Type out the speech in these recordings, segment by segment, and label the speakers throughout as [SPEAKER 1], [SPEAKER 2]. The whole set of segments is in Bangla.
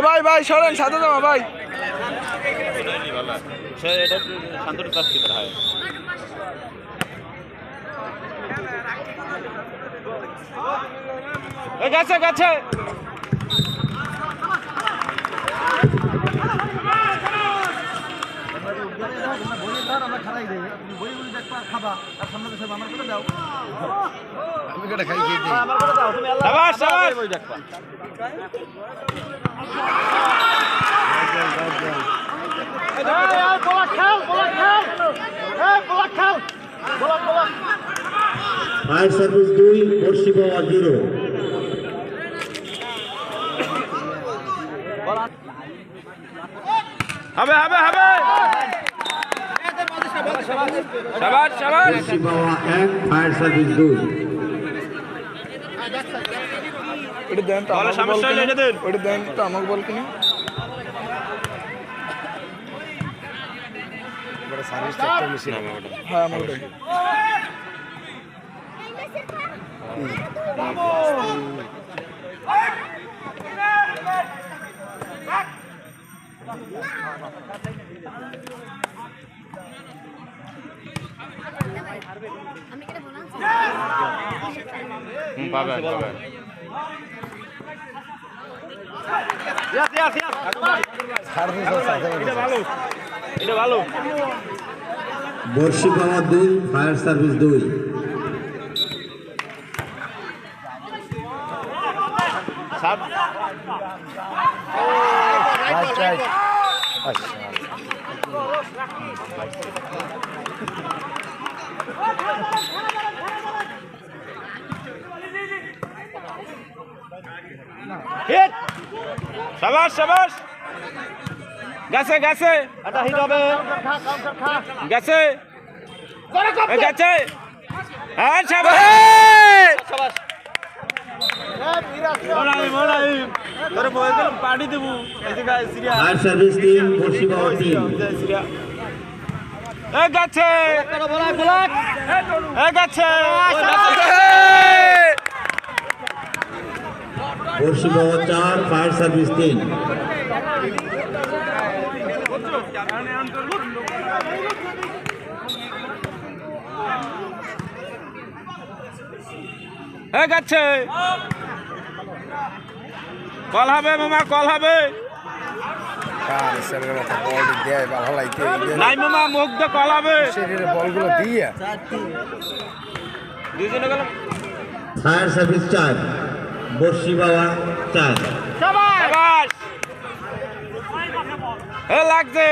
[SPEAKER 1] ভাই ভাই সরেন সাথে যাওয়া ভাই গেছে গেছে
[SPEAKER 2] ফায়ার সার্ভিস 2 বর্ষি পাওয়া 0
[SPEAKER 1] হবে হবে হবে শাবাশ শাবাশ
[SPEAKER 2] বর্ষি পাওয়া 1 ফায়ার সার্ভিস 2
[SPEAKER 1] ওটা দেন তো আমার সমস্যা হইলে এটা দেন ওটা দেন তো আমাকে বল কিনি বড় সার্ভিস সেক্টর মেশিন আমার ওটা হ্যাঁ আমার ওটা পাবেন পাবেন এটা ভালো
[SPEAKER 2] বর্ষি পাওয়া 2 ফায়ার সার্ভিস 2
[SPEAKER 1] শাবাশ শাবাশ গেছে গেছে এটা হিট হবে গেছে গেছে হ্যাঁ শাবাশ শাবাশ তোরে বই করে পার্টি দেব এই যে সিরিয়া
[SPEAKER 2] ফায়ার সার্ভিস 3 বর্ষি পাওয়া 3
[SPEAKER 1] সিরিয়া এ গেছে ব্লক ব্লক এ গেছে
[SPEAKER 2] বর্ষি পাওয়া 4 ফায়ার সার্ভিস 3
[SPEAKER 1] এ গেছে কল হবে মামা কল হবে নাই মামা মুখ দিয়ে কল হবে বলগুলো দিয়ে দুইজনে গেল
[SPEAKER 2] ফায়ার সার্ভিস 4 বর্ষি পাওয়া 4
[SPEAKER 1] শাবাশ এ লাগছে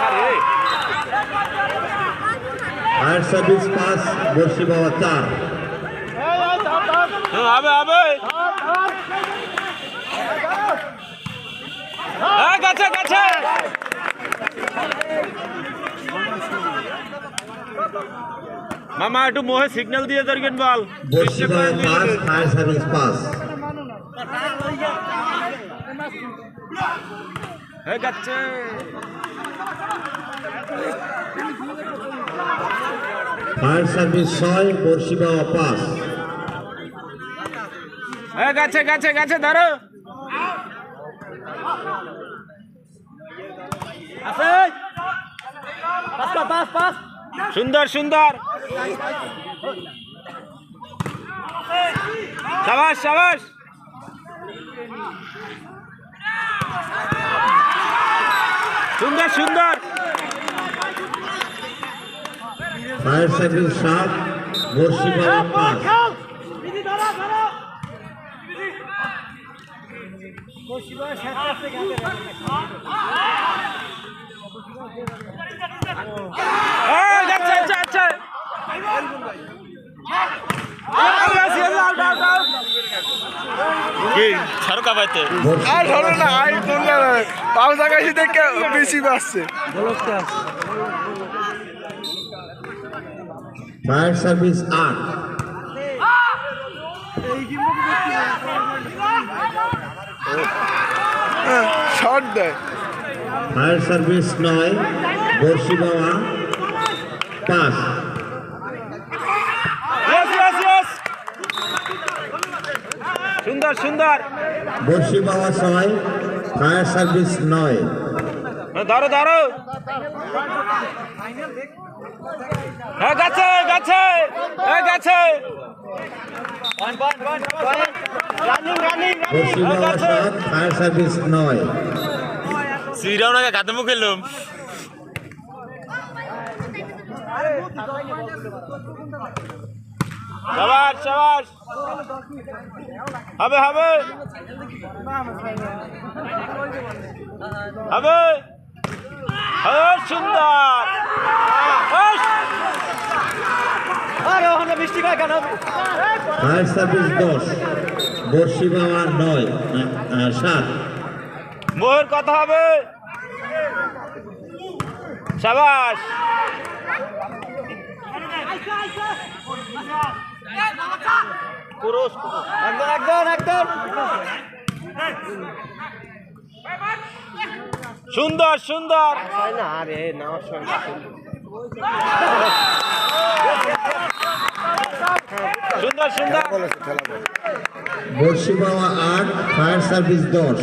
[SPEAKER 1] আরে
[SPEAKER 2] ফায়ার সার্ভিস 5 বর্ষি পাওয়া 4
[SPEAKER 1] হবে হবে গেছে গেছে মামা একটু মোহে সিগন্যাল দিয়ে দরকার বল
[SPEAKER 2] বর্ষি পাওয়া 5 ফায়ার সার্ভিস 5
[SPEAKER 1] হয়ে যাচ্ছে
[SPEAKER 2] ফায়ার সার্ভিস 6 বর্ষি পাওয়া 5
[SPEAKER 1] হয়ে গেছে গেছে গেছে ধরো আছে পাস পাস সুন্দর সুন্দর শাবাশ শাবাশ সুন্দর সুন্দর
[SPEAKER 2] ফায়ার সার্ভিস 7 বর্ষি পাওয়া 5
[SPEAKER 1] সরকার পাইতে
[SPEAKER 3] আর ধরো না আই কোন জায়গায় পাও জায়গায় দেখে বেশি বাসছে
[SPEAKER 2] ফায়ার সার্ভিস 8
[SPEAKER 3] শর্ট দেয়
[SPEAKER 2] ফায়ার সার্ভিস 9 বর্ষি বাওয়া 5।
[SPEAKER 4] সুন্দর সুন্দর
[SPEAKER 2] বর্ষি বাওয়া 6 ফায়ার সার্ভিস 9।
[SPEAKER 4] ধরো ধরো গাছে গাছে গাছে
[SPEAKER 2] বর্ষি বাওয়া 7 ফায়ার সার্ভিস 9।
[SPEAKER 4] সিরাও না গাতে মুখে এলাম শাবাশ শাবাশ হবে হবে হবে সুন্দর বৃষ্টি কেন
[SPEAKER 2] ফায়ার সার্ভিস 10 বর্ষি বাওয়া 7।
[SPEAKER 4] মোহর কথা হবে শাবাশ একদম একদম সুন্দর সুন্দর সুন্দর সুন্দর
[SPEAKER 2] বর্ষি বাওয়া 8 ফায়ার সার্ভিস 10।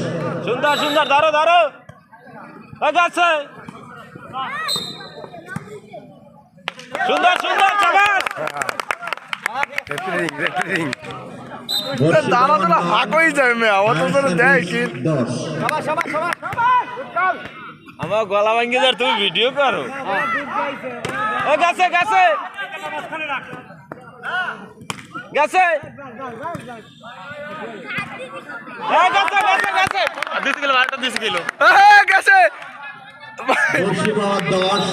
[SPEAKER 4] সুন্দর সুন্দর ধরো ধরো গাছে সুন্দর সুন্দর শাবাশ
[SPEAKER 2] বর্ষি
[SPEAKER 3] দাঁড়া
[SPEAKER 2] বাওয়া
[SPEAKER 3] তো হাঁকই যায় মেয়া অত করে দেয় কি
[SPEAKER 2] 10।
[SPEAKER 4] আমার গলা ভাঙ্গি যার তুমি ভিডিও করো গাছে গাছে গাছে গাছে গাছে গাছে 2 কিলো 2 কিলো
[SPEAKER 3] গেছে
[SPEAKER 2] বর্ষি বাওয়া 10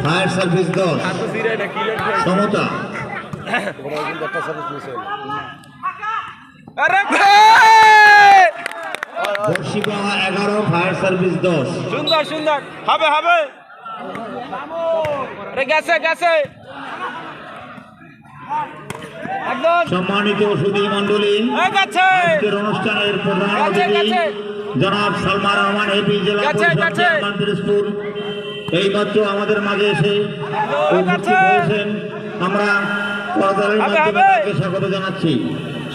[SPEAKER 2] ফায়ার সার্ভিস 10। সমতা
[SPEAKER 4] আরে
[SPEAKER 2] বর্ষি বাওয়া 11 ফায়ার সার্ভিস 10।
[SPEAKER 4] সুন্দর সুন্দর হবে হবে আরে গেছে গেছে একদম
[SPEAKER 2] সম্মানিত সুধী মণ্ডলী,
[SPEAKER 4] গেছে
[SPEAKER 2] আজকের অনুষ্ঠানের প্রধান
[SPEAKER 4] গেছে,
[SPEAKER 2] অতিথি
[SPEAKER 4] গেছে।
[SPEAKER 2] জনাব সালমান রহমান এপি জেলা
[SPEAKER 4] গেছে,
[SPEAKER 2] পরিষদ
[SPEAKER 4] গেছে।
[SPEAKER 2] চেয়ারম্যান পিরোজপুর এইমাত্র আমাদের মাঝে এসে উপস্থিত
[SPEAKER 4] গেছে।
[SPEAKER 2] হয়েছেন। আমরা করতালির
[SPEAKER 4] হবে,
[SPEAKER 2] মাধ্যমে
[SPEAKER 4] হবে।
[SPEAKER 2] তাকে স্বাগত জানাচ্ছি।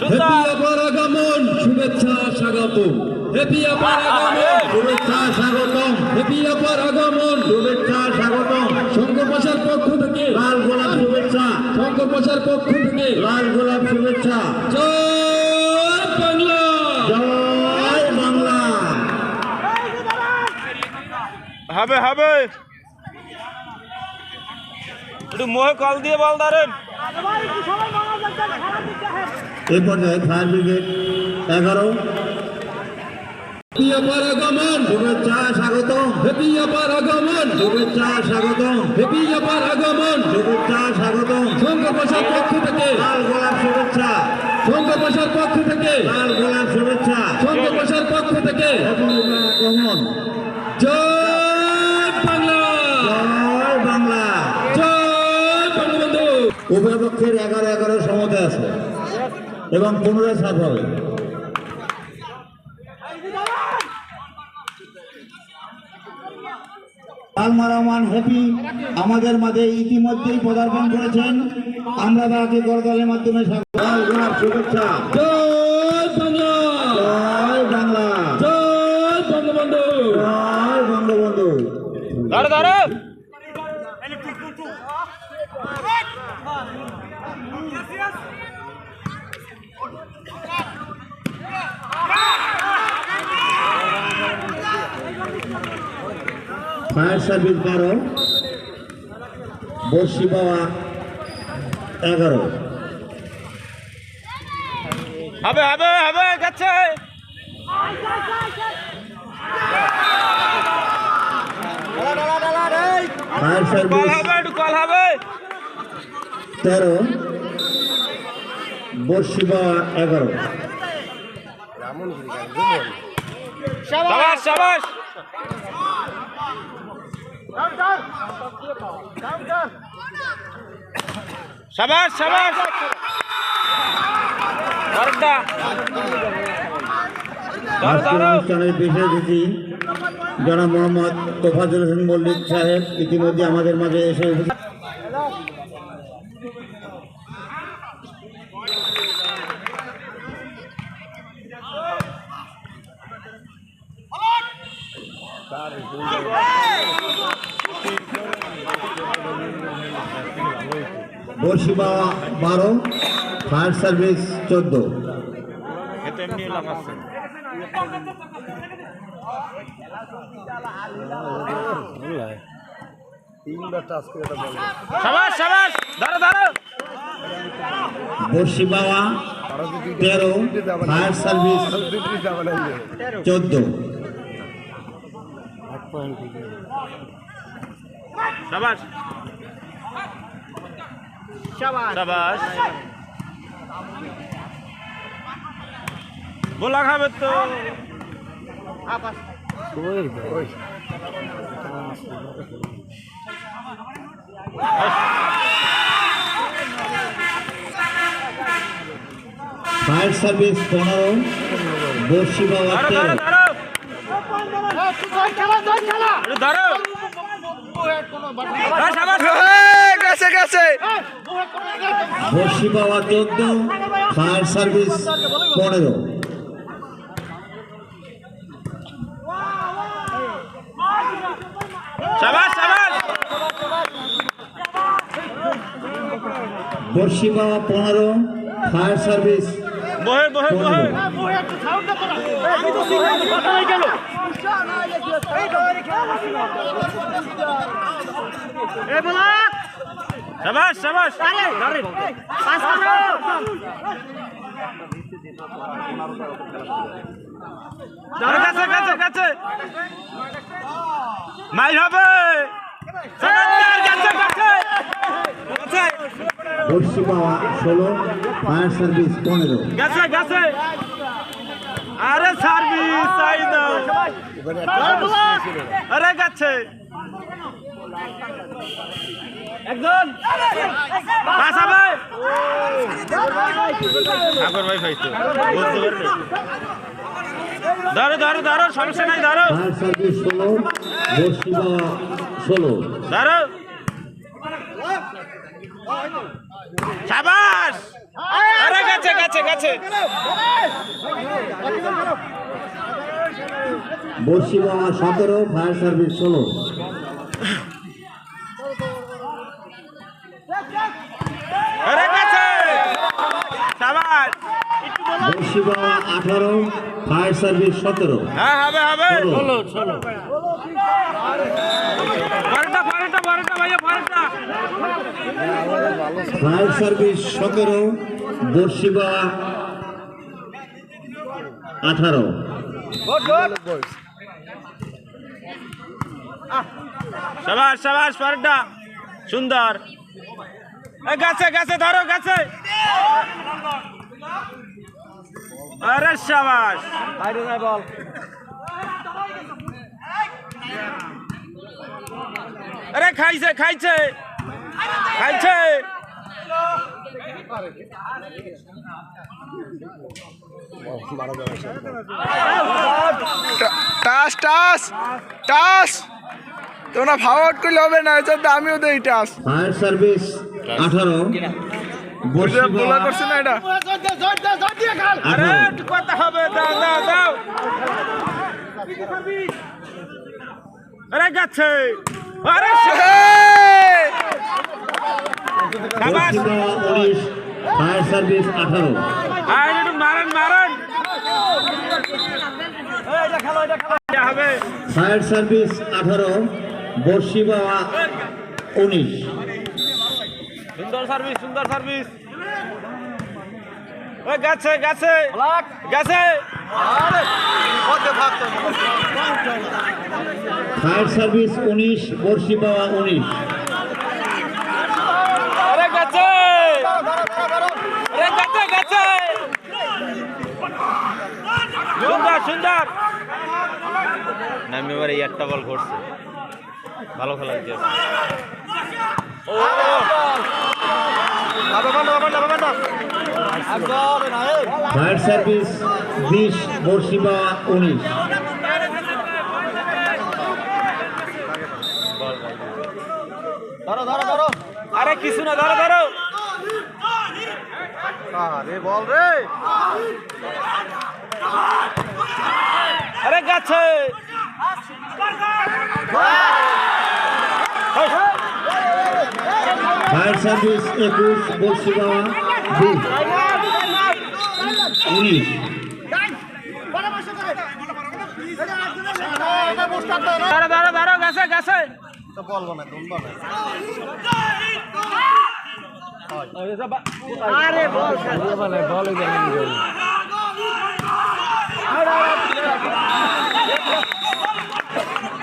[SPEAKER 4] সুন্দর
[SPEAKER 2] আপার আগমন, শুভেচ্ছা স্বাগত। হ্যাপি আপার আগমন, শুভেচ্ছা স্বাগতম। হ্যাপি আপার আগমন, শুভেচ্ছা স্বাগতম। শঙ্কর পাশার পক্ষ থেকে লাল গোলাপ শুভেচ্ছা। শঙ্কর পাশার পক্ষ থেকে লাল গোলাপ শুভেচ্ছা। জয় বাংলা, জয় বাংলা।
[SPEAKER 4] হবে হবে একটু মোহে কল দিয়ে বল দাঁড়েন
[SPEAKER 2] এই পর্যায়ে ফায়ার ব্রিগেড 11 আপার আগমন, শুভেচ্ছা স্বাগতম। হ্যাপি আপার আগমন, শুভেচ্ছা স্বাগতম। হ্যাপি আপার আগমন, শুভেচ্ছা স্বাগতম। শঙ্কর পাশার পক্ষ থেকে লাল গোলাপ শুভেচ্ছা। শঙ্কর পাশার পক্ষ থেকে লাল গোলাপ শুভেচ্ছা। শঙ্কর পাশার পক্ষ থেকে আগমন। জয় বাংলা, জয় বাংলা, জয় বঙ্গবন্ধু। উভয় পক্ষের 11-11 সমতা আছে এবং পুনরায় সাফ হবে। সালমান রহমান হ্যাপি আমাদের মাঝে ইতিমধ্যেই পদার্পণ করেছেন। আমরা তাকে করতালের মাধ্যমে শুভেচ্ছা। জয় বাংলা, জয় বাংলা, জয় বঙ্গবন্ধু, জয় বঙ্গবন্ধু।
[SPEAKER 4] ধরো ধরো
[SPEAKER 2] ফায়ার সার্ভিস 12, বর্ষি বাওয়া 11।
[SPEAKER 4] হবে হবে হবে গেছে
[SPEAKER 2] ফায়ার
[SPEAKER 4] কল
[SPEAKER 2] সার্ভিস
[SPEAKER 4] হবে একটু কল হবে
[SPEAKER 2] 13, বর্ষি বাওয়া 11।
[SPEAKER 4] শাবাশ শাবাশ শাবাশ শাবাশ আরেকটা ধরো
[SPEAKER 2] আজকের
[SPEAKER 4] ধরো
[SPEAKER 2] অনুষ্ঠানের বিশেষ অতিথি জনাব মোহাম্মদ তোফাজ্জল হোসেন মল্লিক সাহেব ইতিমধ্যে আমাদের মাঝে এসে উপস্থিত। বর্ষিবা 12, ফায়ার সার্ভিস 14। বর্ষিবা 13, fire service 14।
[SPEAKER 4] শাবাশ শাবাশ গোলা খাবে তো
[SPEAKER 2] ফায়ার সার্ভিস 15, বর্ষিবা 13।
[SPEAKER 3] গেছে গেছে
[SPEAKER 2] বর্ষিবা 14, ফায়ার সার্ভিস 15।
[SPEAKER 4] শাবাশ শাবাশ
[SPEAKER 2] বর্ষিবা 15, ফায়ার সার্ভিস
[SPEAKER 4] বহে বহে বহে
[SPEAKER 2] 15।
[SPEAKER 4] শাবাশ শাবাশ কাছে কাছে কাছে মাইর হবে
[SPEAKER 2] বর্ষিবা 16, ফায়ার সার্ভিস 15।
[SPEAKER 4] গেছে গেছে আরে সার্ভিস চাই দাও আরে গেছে একজন পাস হবে ঠাকুর ভাই খাইতো বুঝতে পারবে ধরো ধরো ধরো সমস্যা নাই ধরো
[SPEAKER 2] ফায়ার সার্ভিস 16, বর্ষিবা 16।
[SPEAKER 4] ধরো শাবাশ আরে গেছে গেছে গেছে
[SPEAKER 2] বর্ষিবা 17, ফায়ার সার্ভিস 16।
[SPEAKER 4] আরে গেছে শাবাশ
[SPEAKER 2] বর্ষিবা 18, ফায়ার সার্ভিস 17।
[SPEAKER 4] হ্যাঁ হবে হবে
[SPEAKER 2] ষোলো।
[SPEAKER 4] পরেরটা পরেরটা পরেরটা ভাইয়া পরেরটা
[SPEAKER 2] ফায়ার সার্ভিস 17, বর্ষিবা 18।
[SPEAKER 4] শাবাশ শাবাশ পরেরটা সুন্দর গেছে গেছে ধরো গেছে আরে শাবাশ বাইরে যায় বল আরে খাইছে খাইছে খাইছে
[SPEAKER 3] টাস টাস টাস তোমরা ফাওয়ার্ড করলে হবে না এটা তো আমিও দেই টাস
[SPEAKER 2] ফায়ার সার্ভিস 18, বর্ষিবা
[SPEAKER 3] বোলা করছে না এটা
[SPEAKER 4] আরে
[SPEAKER 2] 18।
[SPEAKER 4] একটু কথা হবে দাও দাও দাও আরে গেছে আরে শাবাশ
[SPEAKER 2] বর্ষিবা 19, ফায়ার সার্ভিস 18।
[SPEAKER 4] আরে একটু মারেন মারেন হবে
[SPEAKER 2] ফায়ার সার্ভিস 18, বর্ষিবা 19।
[SPEAKER 4] সুন্দর সার্ভিস সুন্দর সার্ভিস ওই গেছে গেছে গেছে
[SPEAKER 2] ফায়ার সার্ভিস 19, বর্ষিবা 19।
[SPEAKER 4] আরে গেছে আরে গেছে গেছে সুন্দর সুন্দর নামি এবারে একটা বল করছে ভালো খেলা দিয়েছে ও
[SPEAKER 2] ফায়ার সার্ভিস 20, বর্ষিবা 19।
[SPEAKER 4] আরে কিছু না, ধরো ধরো। আরে গাছে।
[SPEAKER 2] ফায়ার সার্ভিস 21 বলছিগাঁওয়া 2 19
[SPEAKER 4] ধরো ধরো ধরো, গাছে গাছে।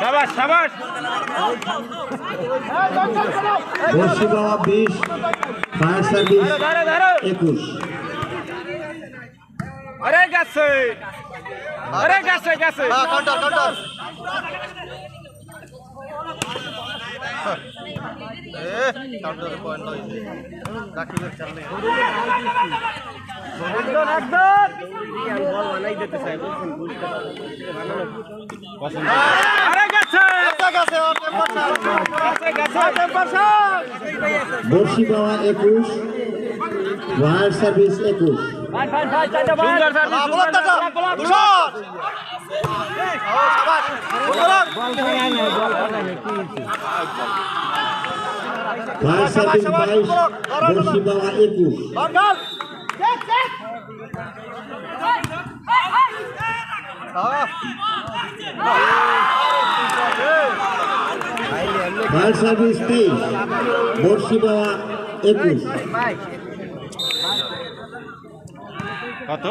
[SPEAKER 4] শাবাশ শাবাশ।
[SPEAKER 2] বলছিগাঁওয়া 20 ফায়ার সার্ভিস
[SPEAKER 4] ধরো ধরো।
[SPEAKER 2] 21
[SPEAKER 4] আরে গাছে, আরে গাছে গাছে। আরে গাছে গাছে গাছে।
[SPEAKER 2] বলছিগাঁওয়া 21 ফায়ার সার্ভিস 21
[SPEAKER 4] সুন্দর service.
[SPEAKER 2] Fire service 22 বলছিগাঁওয়া 21 fire service 23 বলছিগাঁওয়া 21
[SPEAKER 4] কত?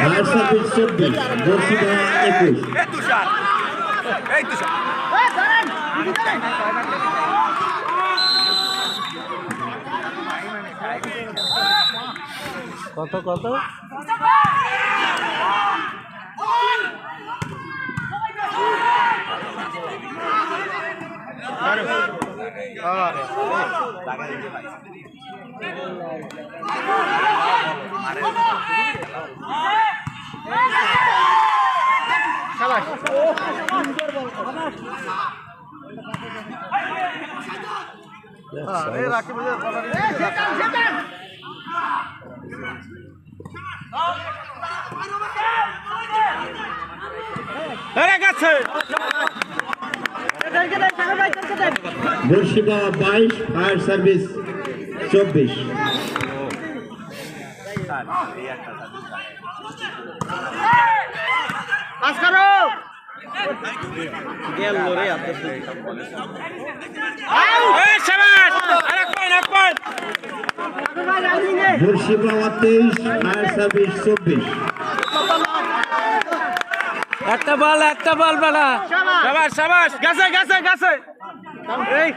[SPEAKER 2] ফায়ার সার্ভিস 24 বলছিগাঁওয়া 21
[SPEAKER 1] কত কত
[SPEAKER 4] আরে গাছে।
[SPEAKER 2] বলছিগাঁওয়া 22 ফায়ার সার্ভিস 24
[SPEAKER 4] এই শাবাশ। আরেক পয়েন্ট, এক পয়েন্ট।
[SPEAKER 2] বলছিগাঁওয়া 23 ফায়ার সার্ভিস 24
[SPEAKER 1] একটা বল বেলা
[SPEAKER 4] শাবাশ শাবাশ। গাছে গাছে গাছে। এই